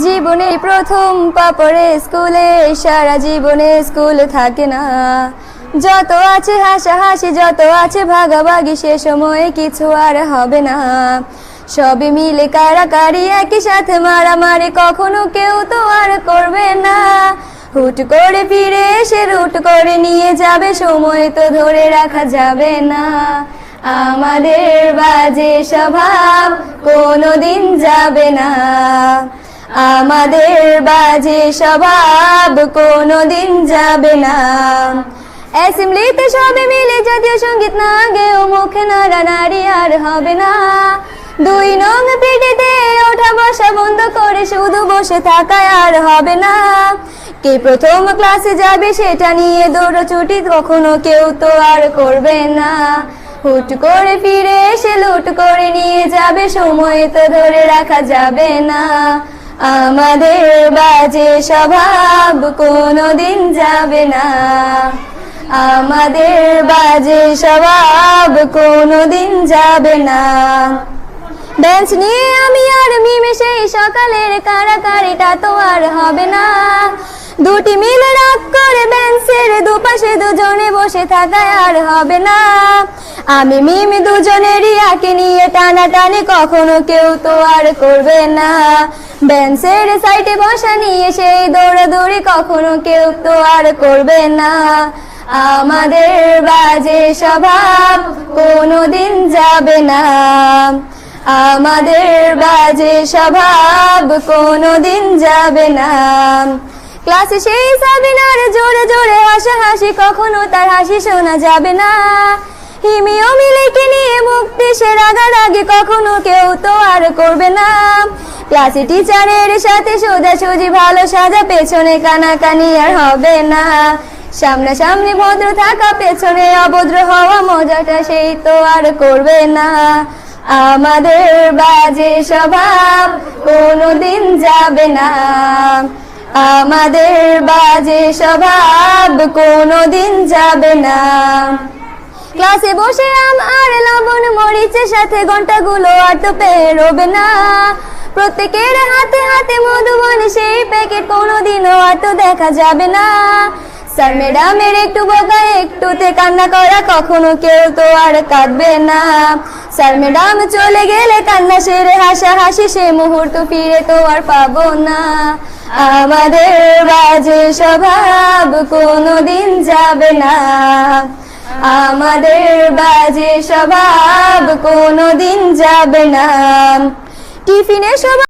জীবনে প্রথম পা পড়ে স্কুলে, সারা জীবনে স্কুল থাকে না। যত আছে হাসাহাসি, যত আছে ভাগাভাগি, সে সময়ে কিছু আর হবে না। সবে মিলে কারাকারি, একই সাথে মারামারি, কখনো কেউ তো আর করবে না। হুট করে ফিরে এসে রুট করে নিয়ে যাবে, সময় তো ধরে রাখা যাবে না। আমাদের বাজে স্বভাব কোনোদিন যাবে না, আমাদের বাজে স্বভাব কোনোদিন যাবে না। অ্যাসেম্বলিতে সবে মিলে জাতীয় সঙ্গীত না গেয়েও মুখে নাড়ানাড়ি আর হবে না। 2 নং পিটিতে ওঠা বসা বন্ধ করে শুধু বসে থাকায় আর হবে না। কে প্রথম ক্লাসে যাবে সেটা নিয়ে দৌড়ছুটি কখনো কেউ তো আর করবে না। হুট করে ফিরে এসে লুট করে নিয়ে যাবে, সময় তো ধরে রাখা যাবে না। আমাদের বাজে স্বভাব কোনোদিন যাবে না, আমাদের বাজে স্বভাব কোনোদিন যাবে না। বেঞ্চ নিয়ে আমি আর মিমে সেই সকালের কারাকারিটা তো আর হবে না। দুটি মিলে রাগ করে বেঞ্চের দুপাশে দুজনে বসে থাকায় আর হবে না। আমি মিমি দুজনেরই আঁকে নিয়ে টানাটানি কখনো কেউ তো আর করবে না। বেঞ্চের সাইডে বসা নিয়ে সেই দৌড়াদৌড়ি কখনো কেউ তো আর করবে না। আমাদের বাজে স্বভাব কোনোদিন যাবে না, আমাদের বাজে স্বভাব কোনোদিন যাবে না। ক্লাসে সেই সাবিনার জোরে জোরে হাসাহাসি, কখনো তার হাসি শোনা যাবে না। হিমিও মিলেকে নিয়ে মুক্তি সে রাগারাগি কখনো কেউ তো আর করবে না। ক্লাসে টিচারের সাথে সোজাসুজি ভালো সাজা, পেছনে কানাকানি আর হবে না। সামনাসামনি ভদ্র থাকা, পেছনে অভদ্র হওয়া, মজাটা সেই তো আর করবে না। আমাদের বাজে স্বভাব কোনোদিন যাবে না, আমাদের বাজে স্বভাব কোনোদিন যাবে না। ক্লাসে বসে আম আর লবণ মরিচের সাথে ঘন্টাগুলো আর তো পেরোবে না। প্রত্যেকের হাতে হাতে মধুবন সেই প্যাকেট কোনোদিনও আর তো দেখা যাবে না। স্যার ম্যাডামের একটু বকা একটুতে কান্না করা, কখনো কেউ তো আর কাঁদবে না। স্যার ম্যাডাম চলে গেলে কান্না সেরে হাসাহাসি, সে মুহূর্ত ফিরে তো আর পাবো না। আমাদের বাজে স্বভাব কোনোদিন যাবে না, আমাদের বাজে স্বভাব কোনোদিন যাবে না। টিফিনে সবাই